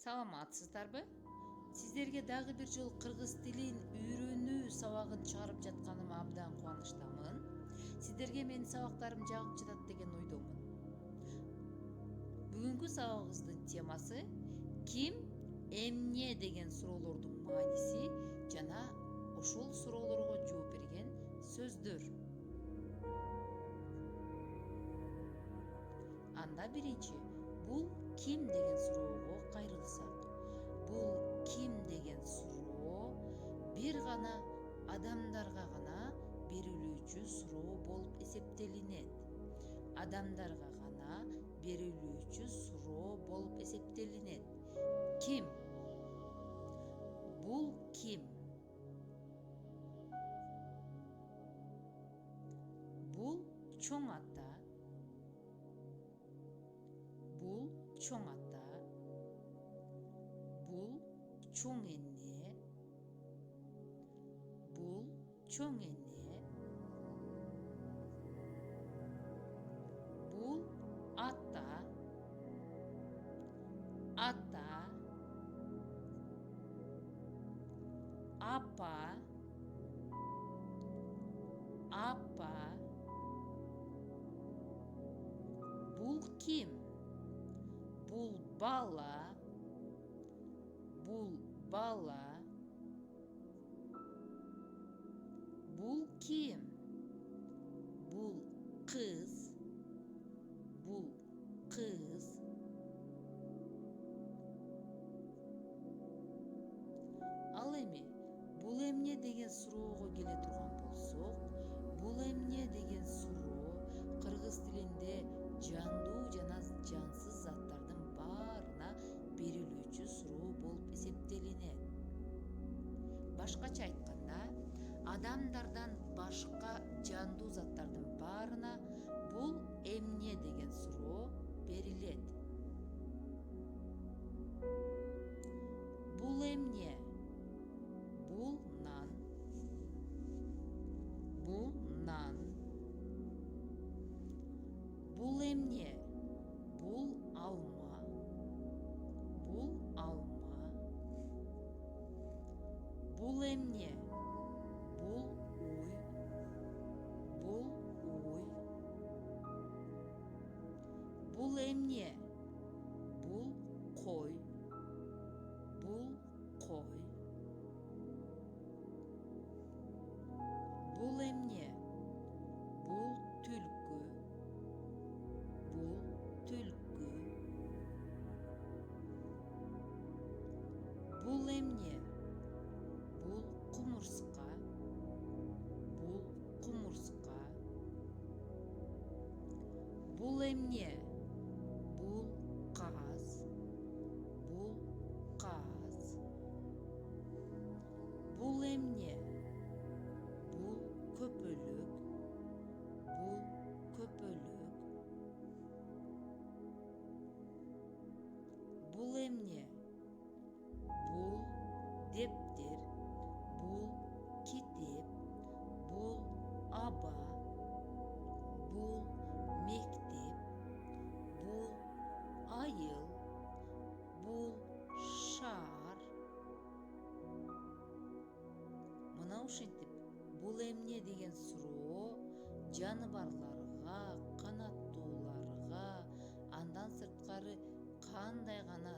Саламатсыздарбы? Сиздерге дагы бир жолу кыргыз тилин үйрөнүү сабагын чыгарып жатканыма абдан кубанычтамын. Сиздерге менин сабактарым жагып жатат деген ойдомун. Бүгүнкү сабагыбыздын темасы ким, эмне деген суроолордун мааниси жана ошол суроолорго жооп берген сөздөр. Анда биринчи бул ким деген суроого кайрылсак. Бул ким деген суроо бир гана адамдарга гана берилүүчү суроо болуп эсептелинет. Адамдарга гана берилүүчү суроо болуп эсептелинет. Ким? Бул ким? Бул чоң ата. Бул чоң ата. Бул чоң эне. Бул чоң эне. Бул ата. Ата. Апа. Апа. Бул ким? Бул бала. Бул бала. Бул ким? Бул кыз. Бул кыз. Ал эми бул эмне деген суроого келе турган болсок, бул эмне деген суроо кыргыз тилинде жандуу жана жансыз заттардын баарына берилүүчү суроо болуп эсептелинет. Башкача айтканда, адамдардан башка жандуу заттардын баарына бул эмне деген суроо берилет. Бул эмне? Бул нан. Бул нан. Бул эмне? Бул алма. Бул алма. Бул эмне? Бул уй. Бул уй. Бул эмне? Бул кой. Бул кой. Бул эмне? Бул түлкү. Бул түлкү. Бул эмне? Бул кумурска. Бул кумурска. Бул эмне? Бул каз. Бул каз. Бул эмне? Бул көпөлүк. Бул көпөлүк. Бул эмне? Бул дептер. Бул китеп. Бул аба. Бул мектеп. Бул айыл. Бул шаар. Мына ушинтип бул эмне деген суроо жаныбарларга, канаттууларга, андан сырткары кандай гана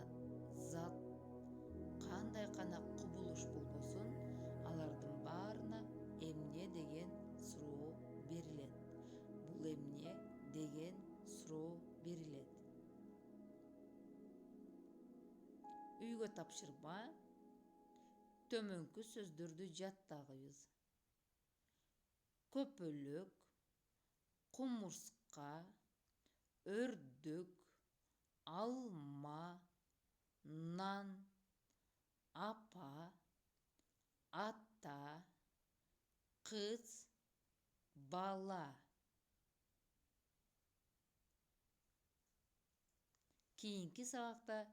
зат, кандай гана кубулуш болбосун, алардын баарына эмне деген суроо берилет. Бул эмне деген суроо берилет. Үйгө тапшырма. Төмөнкү сөздөрдү жаттагыбыз. Көпөлөк, кумурска, өрдөк, алма, нан, апа, ата, кыз, бала. Кийинки сабакта